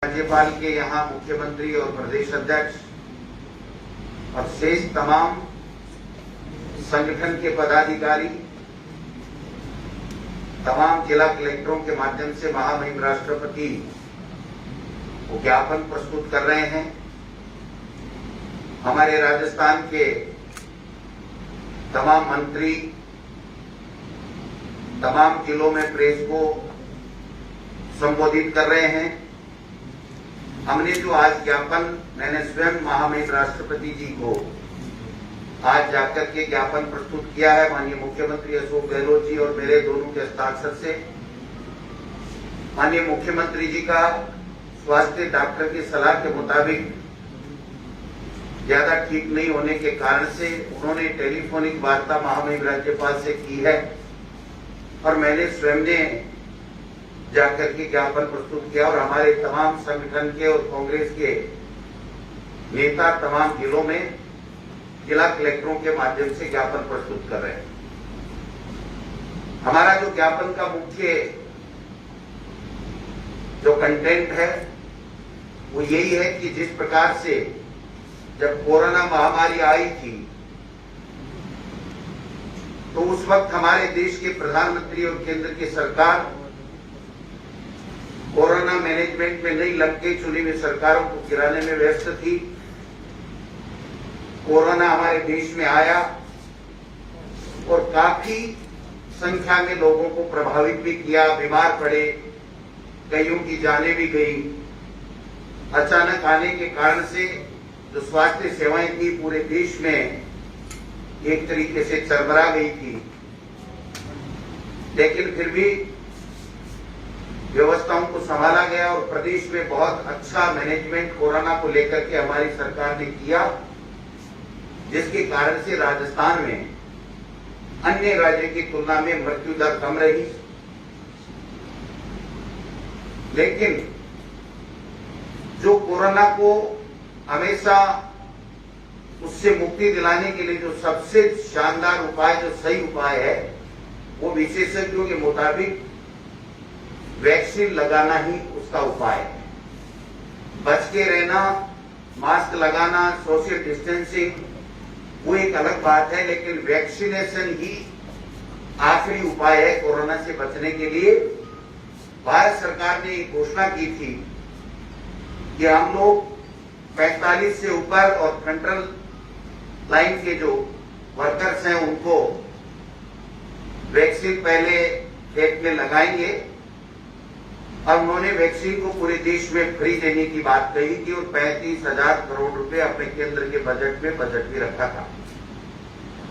राज्यपाल के यहाँ मुख्यमंत्री और प्रदेश अध्यक्ष और शेष तमाम संगठन के पदाधिकारी तमाम जिला कलेक्टरों के माध्यम से महामहिम राष्ट्रपति को ज्ञापन प्रस्तुत कर रहे हैं। हमारे राजस्थान के तमाम मंत्री तमाम जिलों में प्रेस को संबोधित कर रहे हैं। हमने जो आज ज्ञापन मैंने स्वयं महामहिम राष्ट्रपति जी को आज जाकर के ज्ञापन प्रस्तुत किया है माननीय मुख्यमंत्री अशोक गहलोत जी और मेरे दोनों के हस्ताक्षर से। माननीय मुख्यमंत्री जी का स्वास्थ्य डॉक्टर की सलाह के मुताबिक ज्यादा ठीक नहीं होने के कारण से उन्होंने टेलीफोनिक वार्ता महामहिम राज्यपाल से की है और मैंने स्वयं ने जाकर के ज्ञापन प्रस्तुत किया और हमारे तमाम संगठन के और कांग्रेस के नेता तमाम जिलों में जिला कलेक्टरों के माध्यम से ज्ञापन प्रस्तुत कर रहे हैं। हमारा जो ज्ञापन का मुख्य जो कंटेंट है वो यही है कि जिस प्रकार से जब कोरोना महामारी आई थी तो उस वक्त हमारे देश के प्रधानमंत्री और केंद्र की सरकार कोरोना मैनेजमेंट में नई लग के चुनी हुई सरकारों को गिराने में व्यस्त थी। कोरोना हमारे देश में आया और काफी संख्या में लोगों को प्रभावित भी किया, बीमार पड़े, कईयों की जानें भी गई। अचानक आने के कारण से जो स्वास्थ्य सेवाएं थी पूरे देश में एक तरीके से चरमरा गई थी, लेकिन फिर भी व्यवस्थाओं को संभाला गया और प्रदेश में बहुत अच्छा मैनेजमेंट कोरोना को लेकर के हमारी सरकार ने किया, जिसके कारण से राजस्थान में अन्य राज्य की तुलना में मृत्यु दर कम रही। लेकिन जो कोरोना को हमेशा उससे मुक्ति दिलाने के लिए जो सबसे शानदार उपाय, जो सही उपाय है, वो विशेषज्ञों के मुताबिक वैक्सीन लगाना ही उसका उपाय है। बच के रहना, मास्क लगाना, सोशल डिस्टेंसिंग वो एक अलग बात है, लेकिन वैक्सीनेशन ही आखिरी उपाय है कोरोना से बचने के लिए। भारत सरकार ने एक घोषणा की थी कि हम लोग 45 से ऊपर और फ्रंटल लाइन के जो वर्कर्स हैं उनको वैक्सीन पहले फेज में लगाएंगे और उन्होंने वैक्सीन को पूरे देश में फ्री देने की बात कही थी और 35,000 करोड़ रुपए अपने केंद्र के बजट में बजट भी रखा था।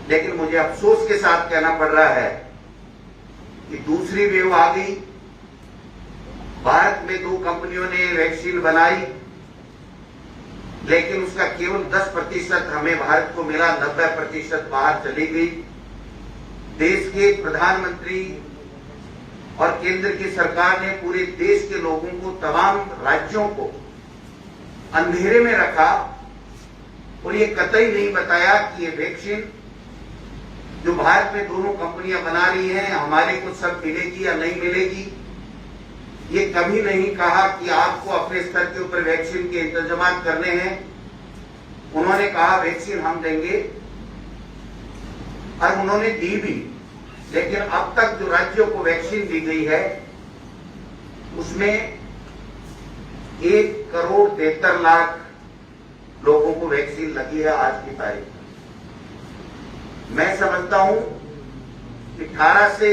लेकिन मुझे अफसोस के साथ कहना पड़ रहा है कि दूसरी वेव आ गई। भारत में 2 कंपनियों ने वैक्सीन बनाई, लेकिन उसका केवल 10% हमें भारत को मिला, 90% बाहर चली गई। देश के प्रधानमंत्री और केंद्र की सरकार ने पूरे देश के लोगों को, तमाम राज्यों को अंधेरे में रखा और ये कतई नहीं बताया कि ये वैक्सीन जो भारत में दोनों कंपनियां बना रही हैं हमारे को सब मिलेगी या नहीं मिलेगी। ये कभी नहीं कहा कि आपको अपने स्तर के ऊपर वैक्सीन के इंतजाम करने हैं। उन्होंने कहा वैक्सीन हम देंगे और उन्होंने दी भी, लेकिन अब तक जो राज्यों को वैक्सीन दी गई है उसमें 1,73,00,000 लोगों को वैक्सीन लगी है आज की तारीख में। मैं समझता हूं कि 18 से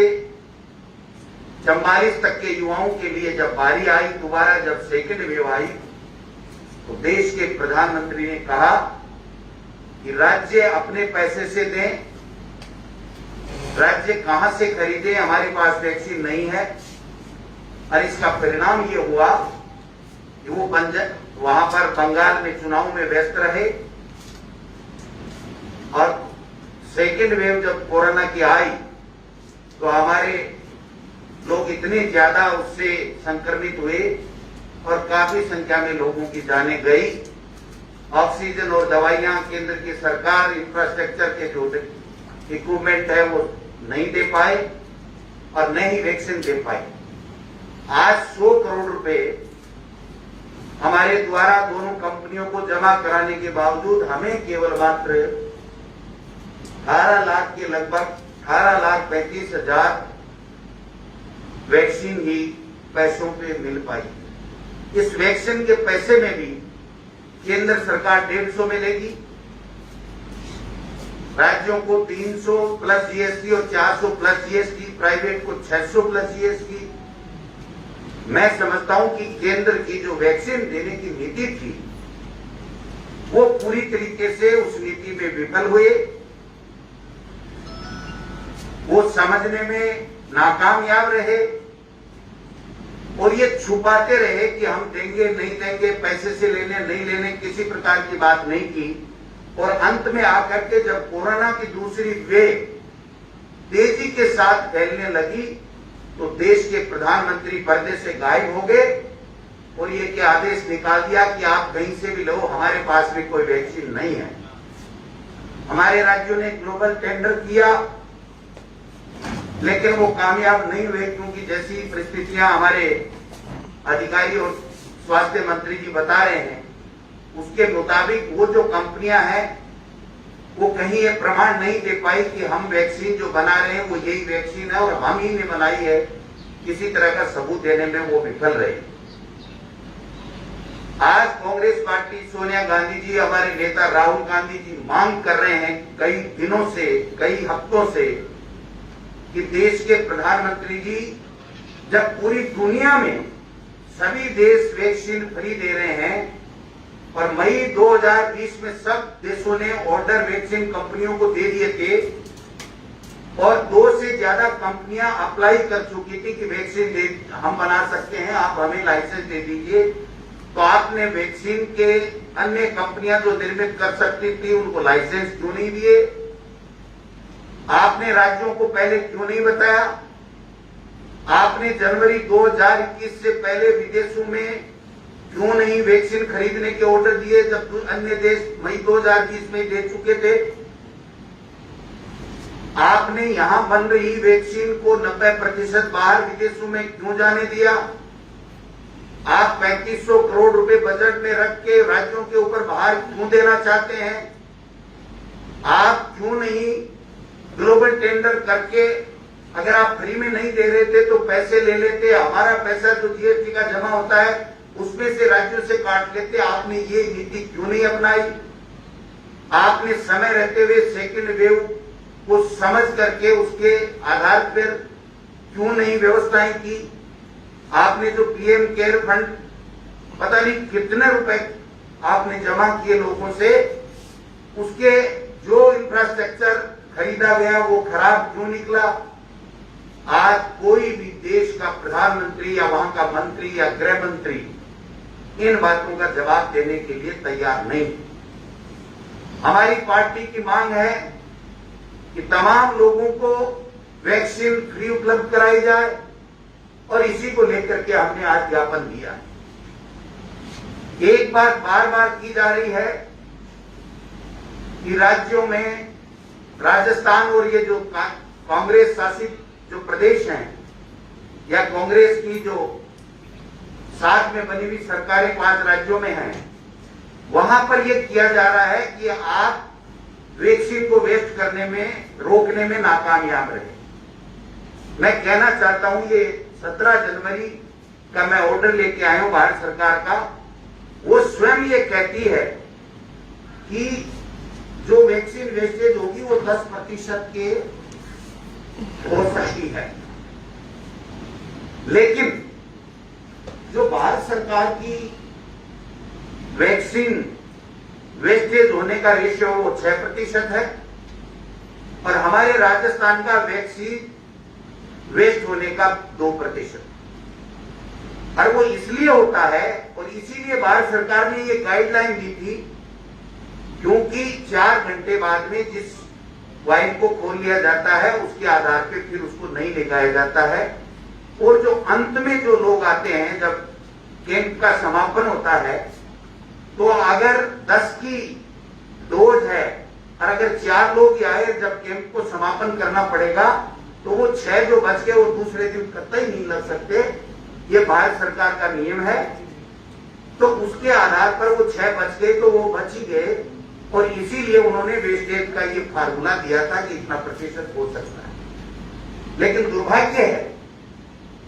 44 तक के युवाओं के लिए जब बारी आई, दोबारा जब सेकेंड वेव आई, तो देश के प्रधानमंत्री ने कहा कि राज्य अपने पैसे से दें, राज्य कहां से खरीदे, हमारे पास वैक्सीन नहीं है। और इसका परिणाम ये हुआ कि वो वहां पर बंगाल में चुनाव में व्यस्त रहे और सेकेंड वेव जब कोरोना की आई तो हमारे लोग इतने ज्यादा उससे संक्रमित हुए और काफी संख्या में लोगों की जानें गई। ऑक्सीजन और दवाइयां केंद्र की सरकार इंफ्रास्ट्रक्चर के जो इक्विपमेंट है वो नहीं दे पाए और न ही वैक्सीन दे पाए। आज 100 करोड़ रुपए हमारे द्वारा दोनों कंपनियों को जमा कराने के बावजूद हमें केवल मात्र 18 लाख के लगभग 18,35,000 वैक्सीन ही पैसों पे मिल पाई। इस वैक्सीन के पैसे में भी केंद्र सरकार 150 मिलेगी, राज्यों को 300 प्लस जीएसटी और 400 प्लस जीएसटी, प्राइवेट को 600 प्लस जीएसटी। मैं समझता हूं कि केंद्र की जो वैक्सीन देने की नीति थी वो पूरी तरीके से उस नीति में विफल हुए, वो समझने में नाकामयाब रहे और ये छुपाते रहे कि हम देंगे नहीं देंगे, पैसे से लेने नहीं लेने, किसी प्रकार की बात नहीं की। और अंत में आकर के जब कोरोना की दूसरी वेव तेजी के साथ फैलने लगी तो देश के प्रधानमंत्री पर्दे से गायब हो गए और ये के आदेश निकाल दिया कि आप कहीं से भी लो, हमारे पास भी कोई वैक्सीन नहीं है। हमारे राज्यों ने ग्लोबल टेंडर किया लेकिन वो कामयाब नहीं हुए, क्योंकि जैसी परिस्थितियां हमारे अधिकारी और स्वास्थ्य मंत्री जी बता रहे हैं उसके मुताबिक वो जो कंपनियां हैं वो कहीं ये प्रमाण नहीं दे पाई कि हम वैक्सीन जो बना रहे हैं वो यही वैक्सीन है और हम ही ने बनाई है, किसी तरह का सबूत देने में वो विफल रहे। आज कांग्रेस पार्टी, सोनिया गांधी जी, हमारे नेता राहुल गांधी जी मांग कर रहे हैं कई दिनों से, कई हफ्तों से कि देश के प्रधानमंत्री जी, जब पूरी दुनिया में सभी देश वैक्सीन फ्री दे रहे हैं और मई 2020 में सब देशों ने ऑर्डर वैक्सीन कंपनियों को दे दिए थे और 2 से ज्यादा कंपनियां अप्लाई कर चुकी थी कि वैक्सीन हम बना सकते हैं, आप हमें लाइसेंस दे दीजिए, तो आपने वैक्सीन के अन्य कंपनियां जो निर्मित कर सकती थी उनको लाइसेंस क्यों नहीं दिए? आपने राज्यों को पहले क्यों नहीं बताया? आपने जनवरी 2021 से पहले विदेशों में क्यों नहीं वैक्सीन खरीदने के ऑर्डर दिए जब अन्य देश मई 2020 में दे चुके थे? आपने यहां बन रही वैक्सीन को 90% बाहर विदेशों में क्यों जाने दिया? आप 3500 करोड़ रुपए बजट में रख के राज्यों के ऊपर बाहर क्यों देना चाहते हैं? आप क्यों नहीं ग्लोबल टेंडर करके, अगर आप फ्री में नहीं दे रहे थे तो पैसे ले लेते, हमारा पैसा जो जीएसटी का जमा होता है उसमें से राज्यों से काट लेते? आपने ये नीति क्यों नहीं अपनाई? आपने समय रहते हुए सेकेंड वेव को समझ करके उसके आधार पर क्यों नहीं व्यवस्थाएं की? आपने जो पीएम केयर फंड पता नहीं कितने रुपए आपने जमा किए लोगों से, उसके जो इंफ्रास्ट्रक्चर खरीदा गया वो खराब क्यों निकला? आज कोई भी देश का प्रधानमंत्री या वहां का मंत्री या गृह मंत्री इन बातों का जवाब देने के लिए तैयार नहीं। हमारी पार्टी की मांग है कि तमाम लोगों को वैक्सीन फ्री उपलब्ध कराई जाए और इसी को लेकर के हमने आज ज्ञापन दिया है। एक बात बार बार की जा रही है कि राज्यों में, राजस्थान और ये जो कांग्रेस शासित जो प्रदेश हैं या कांग्रेस की जो साथ में बनी हुई सरकारें 5 राज्यों में हैं, वहां पर यह किया जा रहा है कि आप वैक्सीन को वेस्ट करने में, रोकने में नाकामयाब रहे। मैं कहना चाहता हूं ये 17 जनवरी का मैं ऑर्डर लेके आया हूं भारत सरकार का, वो स्वयं ये कहती है कि जो वैक्सीन वेस्टेज होगी वो 10% के हो सकती है, लेकिन जो भारत सरकार की वैक्सीन वेस्टेज होने का रेशियो वो 6% है और हमारे राजस्थान का वैक्सीन वेस्ट होने का 2%। और वो इसलिए होता है और इसीलिए भारत सरकार ने ये गाइडलाइन दी थी क्योंकि 4 घंटे बाद में जिस वाइन को खोल लिया जाता है उसके आधार पे फिर उसको नहीं ले जाया जाता है और जो अंत में जो लोग आते हैं जब कैंप का समापन होता है तो अगर 10 की डोज है और अगर 4 लोग आए जब कैंप को समापन करना पड़ेगा तो वो 6 जो बच गए वो दूसरे दिन कतई नहीं लग सकते। ये भारत सरकार का नियम है तो उसके आधार पर वो 6 बच गए तो वो बच ही गए, और इसीलिए उन्होंने वेस्टेज का ये फार्मूला दिया था कि इतना प्रतिशत हो सकता है। लेकिन दुर्भाग्य है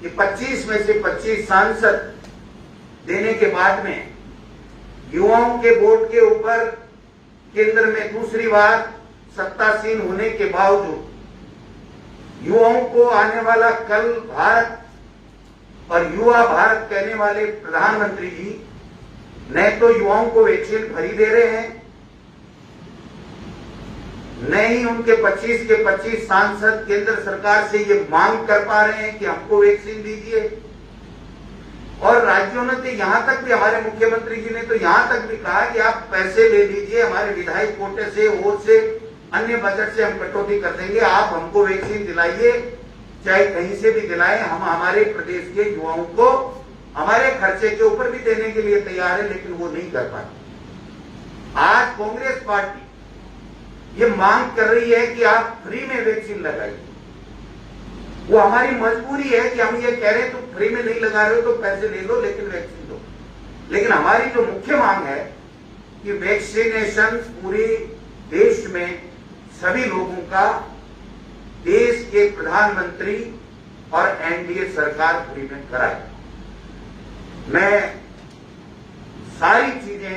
कि 25 में से 25 सांसद देने के बाद में युवाओं के वोट के ऊपर केंद्र में दूसरी बार सत्तासीन होने के बावजूद युवाओं को आने वाला कल भारत और युवा भारत कहने वाले प्रधानमंत्री जी न तो युवाओं को वैक्सीन फ्री दे रहे हैं, न ही उनके 25 के 25 सांसद केंद्र सरकार से ये मांग कर पा रहे हैं कि हमको वैक्सीन दीजिए। और राज्यों ने तो यहां तक भी, हमारे मुख्यमंत्री जी ने तो यहां तक भी कहा कि आप पैसे ले लीजिए हमारे विधायक कोटे से, वो से, अन्य बजट से हम कटौती कर देंगे, आप हमको वैक्सीन दिलाइए, चाहे कहीं से भी दिलाएं, हम हमारे प्रदेश के युवाओं को हमारे खर्चे के ऊपर भी देने के लिए तैयार है। लेकिन वो नहीं कर पाते। आज कांग्रेस पार्टी ये मांग कर रही है कि आप फ्री में वैक्सीन लगाइए। वो हमारी मजबूरी है कि हम ये कह रहे हैं तो फ्री में नहीं लगा रहे हो तो पैसे ले लो, लेकिन वैक्सीन दो। लेकिन हमारी जो मुख्य मांग है कि वैक्सीनेशन पूरे देश में सभी लोगों का, देश के प्रधानमंत्री और एनडीए सरकार फ्री में कराए। मैं सारी चीजें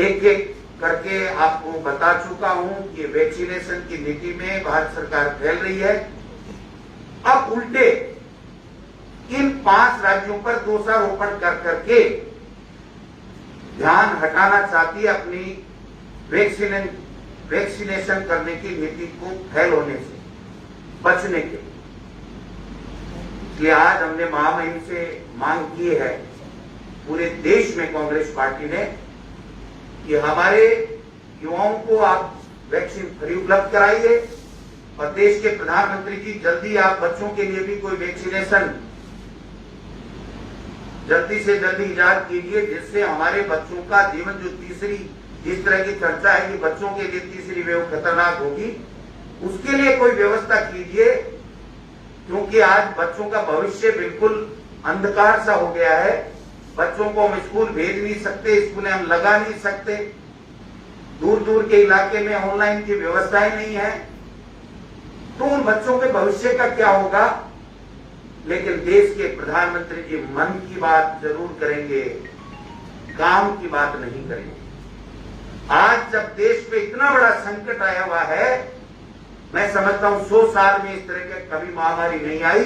एक एक करके आपको बता चुका हूं कि वैक्सीनेशन की नीति में भारत सरकार फैल रही है। अब उल्टे इन 5 राज्यों पर दोषारोपण कर करके ध्यान हटाना चाहती है अपनी वैक्सीनेशन करने की नीति को फैल होने से बचने के। इसलिए आज हमने महामहिम से मांग की है पूरे देश में कांग्रेस पार्टी ने कि हमारे युवाओं को आप वैक्सीन फ्री उपलब्ध कराइए, और देश के प्रधानमंत्री जी जल्दी आप बच्चों के लिए भी कोई वैक्सीनेशन जल्दी से जल्दी इजाद कीजिए, जिससे हमारे बच्चों का जीवन, जो तीसरी जिस तरह की चर्चा है कि बच्चों के लिए तीसरी वेव खतरनाक होगी, उसके लिए कोई व्यवस्था कीजिए। क्योंकि आज बच्चों का भविष्य बिल्कुल अंधकार सा हो गया है। बच्चों को हम स्कूल भेज नहीं सकते, स्कूलें हम लगा नहीं सकते, दूर दूर के इलाके में ऑनलाइन की व्यवस्थाएं नहीं है, तो उन बच्चों के भविष्य का क्या होगा। लेकिन देश के प्रधानमंत्री जी मन की बात जरूर करेंगे, काम की बात नहीं करेंगे। आज जब देश पे इतना बड़ा संकट आया हुआ है, मैं समझता हूं 100 साल में इस तरह की कभी महामारी नहीं आई,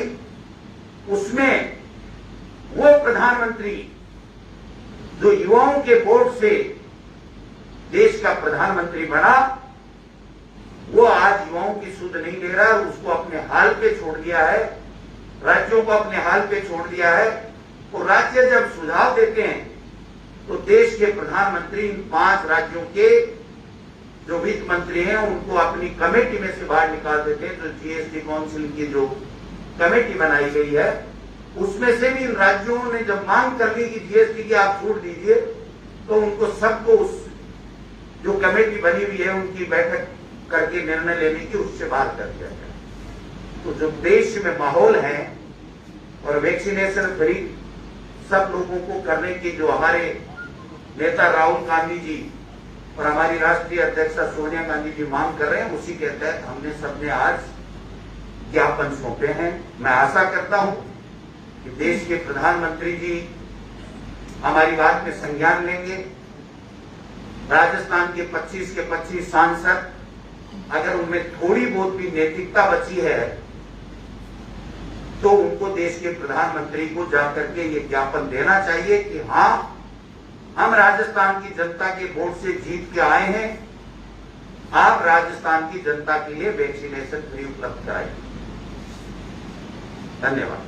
उसमें वो प्रधानमंत्री जो युवाओं के वोट से देश का प्रधानमंत्री बना, वो आज युवाओं की सुध नहीं ले रहा, उसको अपने हाल पे छोड़ दिया है, राज्यों को अपने हाल पे छोड़ दिया है। तो राज्य जब सुझाव देते हैं तो देश के प्रधानमंत्री इन 5 राज्यों के जो वित्त मंत्री हैं उनको अपनी कमेटी में से बाहर निकाल देते हैं। जो जीएसटी काउंसिल की जो कमेटी बनाई गई है, उसमें से भी इन राज्यों ने जब मांग कर ली कि जीएसटी की आप छूट दीजिए, तो उनको सबको उस जो कमेटी बनी हुई है उनकी बैठक करके निर्णय लेने की उससे बाहर कर दिया गया। तो जो देश में माहौल है और वैक्सीनेशन फ्री सब लोगों को करने की जो हमारे नेता राहुल गांधी जी और हमारी राष्ट्रीय अध्यक्षा सोनिया गांधी जी मांग कर रहे हैं, उसी के तहत हमने सबने आज ज्ञापन सौंपे हैं। मैं आशा करता हूं कि देश के प्रधानमंत्री जी हमारी बात में संज्ञान लेंगे। राजस्थान के 25 के 25 सांसद, अगर उनमें थोड़ी बहुत भी नैतिकता बची है तो उनको देश के प्रधानमंत्री को जाकर के ये ज्ञापन देना चाहिए कि हां, हम राजस्थान की जनता के वोट से जीत के आए हैं, आप राजस्थान की जनता के लिए वैक्सीनेशन फ्री उपलब्ध कराइए। धन्यवाद।